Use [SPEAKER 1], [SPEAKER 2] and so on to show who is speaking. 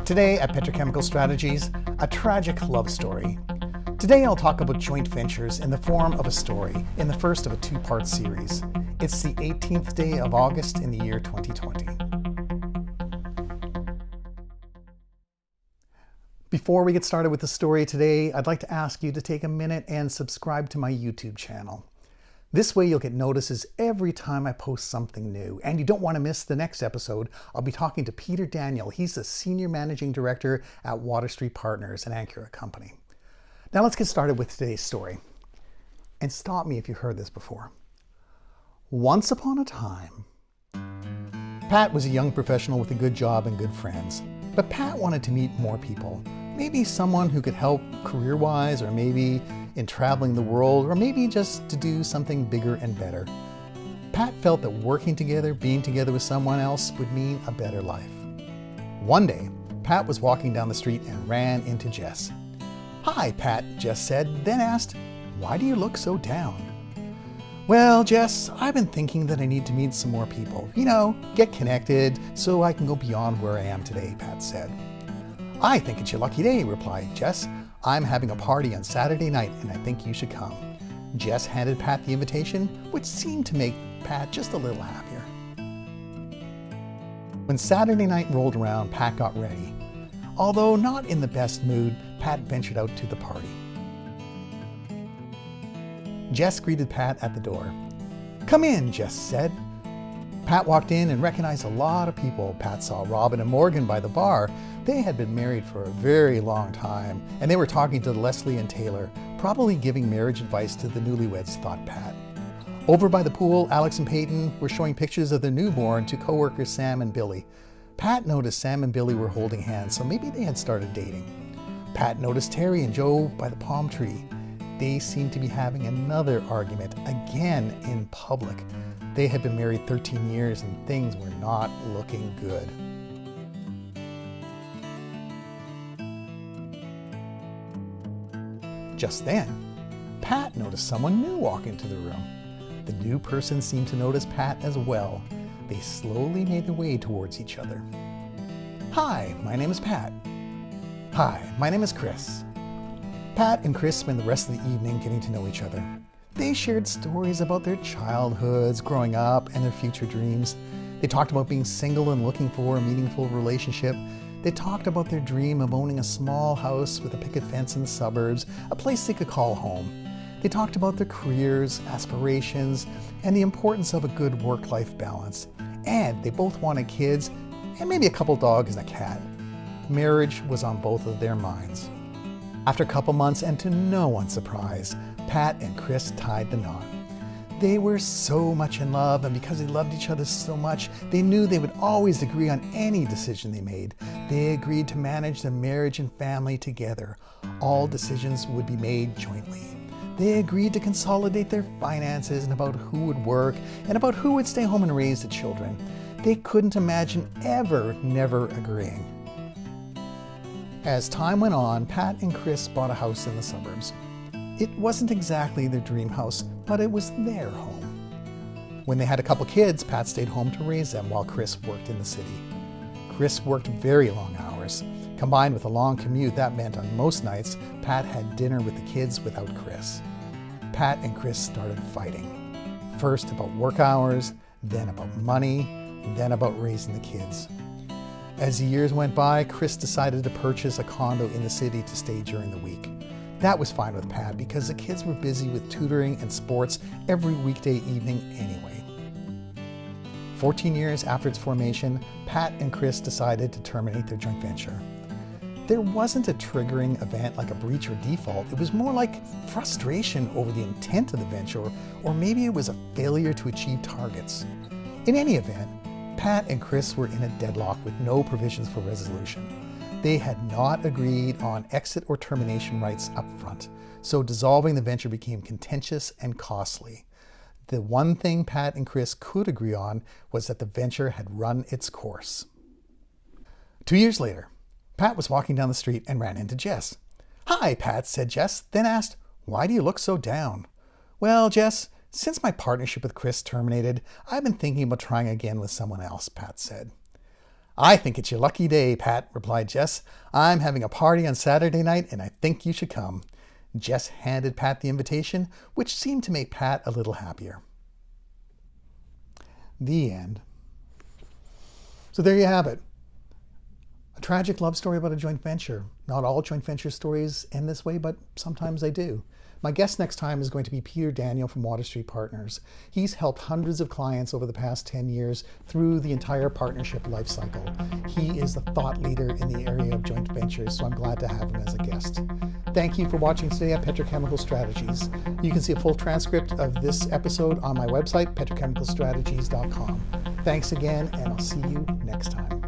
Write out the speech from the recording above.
[SPEAKER 1] Today at Petrochemical Strategies, a tragic love story. Today I'll talk about joint ventures in the form of a story in the first of a two-part series. It's the 18th day of August in the year 2020. Before we get started with the story today, I'd like to ask you to take a minute and subscribe to my YouTube channel. This way you'll get notices every time I post something new, and you don't want to miss the next episode. I'll be talking to Peter Daniel. He's the Senior Managing Director at Water Street Partners, an Ancura company. Now let's get started with today's story. And stop me if you've heard this before. Once upon a time, Pat was a young professional with a good job and good friends. But Pat wanted to meet more people. Maybe someone who could help career-wise, or maybe in traveling the world, or maybe just to do something bigger and better. Pat felt that working together, being together with someone else would mean a better life. One day, Pat was walking down the street and ran into Jess. "Hi, Pat," Jess said, then asked, "Why do you look so down?" "Well, Jess, I've been thinking that I need to meet some more people. Get connected so I can go beyond where I am today," Pat said. "I think it's your lucky day," replied Jess. "I'm having a party on Saturday night and I think you should come." Jess handed Pat the invitation, which seemed to make Pat just a little happier. When Saturday night rolled around, Pat got ready. Although not in the best mood, Pat ventured out to the party. Jess greeted Pat at the door. "Come in," Jess said. Pat walked in and recognized a lot of people. Pat saw Robin and Morgan by the bar. They had been married for a very long time, and they were talking to Leslie and Taylor, probably giving marriage advice to the newlyweds, thought Pat. Over by the pool, Alex and Peyton were showing pictures of their newborn to coworkers Sam and Billy. Pat noticed Sam and Billy were holding hands, so maybe they had started dating. Pat noticed Terry and Joe by the palm tree. They seemed to be having another argument, again in public. They had been married 13 years and things were not looking good. Just then, Pat noticed someone new walk into the room. The new person seemed to notice Pat as well. They slowly made their way towards each other. "Hi, my name is Pat." "Hi, my name is Chris." Pat and Chris spent the rest of the evening getting to know each other. They shared stories about their childhoods, growing up, and their future dreams. They talked about being single and looking for a meaningful relationship. They talked about their dream of owning a small house with a picket fence in the suburbs, a place they could call home. They talked about their careers, aspirations, and the importance of a good work-life balance. And they both wanted kids, and maybe a couple dogs and a cat. Marriage was on both of their minds. After a couple months, and to no one's surprise, Pat and Chris tied the knot. They were so much in love, and because they loved each other so much, they knew they would always agree on any decision they made. They agreed to manage their marriage and family together. All decisions would be made jointly. They agreed to consolidate their finances and about who would work and about who would stay home and raise the children. They couldn't imagine ever never agreeing. As time went on, Pat and Chris bought a house in the suburbs. It wasn't exactly their dream house, but it was their home. When they had a couple kids, Pat stayed home to raise them while Chris worked in the city. Chris worked very long hours. Combined with a long commute, that meant on most nights, Pat had dinner with the kids without Chris. Pat and Chris started fighting. First about work hours, then about money, then about raising the kids. As the years went by, Chris decided to purchase a condo in the city to stay during the week. That was fine with Pat because the kids were busy with tutoring and sports every weekday evening anyway. 14 years after its formation, Pat and Chris decided to terminate their joint venture. There wasn't a triggering event like a breach or default. It was more like frustration over the intent of the venture, or maybe it was a failure to achieve targets. In any event, Pat and Chris were in a deadlock with no provisions for resolution. They had not agreed on exit or termination rights up front, so dissolving the venture became contentious and costly. The one thing Pat and Chris could agree on was that the venture had run its course. 2 years later, Pat was walking down the street and ran into Jess. "Hi, Pat," said Jess, then asked, "Why do you look so down?" "Well, Jess, since my partnership with Chris terminated, I've been thinking about trying again with someone else," Pat said. I think it's your lucky day, Pat, replied Jess. I'm having a party on Saturday night, and I think you should come. Jess handed Pat the invitation, which seemed to make Pat a little happier. The end. So there you have it. A tragic love story about a joint venture. Not all joint venture stories end this way, but sometimes they do. My guest next time is going to be Peter Daniel from Water Street Partners. He's helped hundreds of clients over the past 10 years through the entire partnership life cycle. He is the thought leader in the area of joint ventures, so I'm glad to have him as a guest. Thank you for watching today at Petrochemical Strategies. You can see a full transcript of this episode on my website, petrochemicalstrategies.com. Thanks again, and I'll see you next time.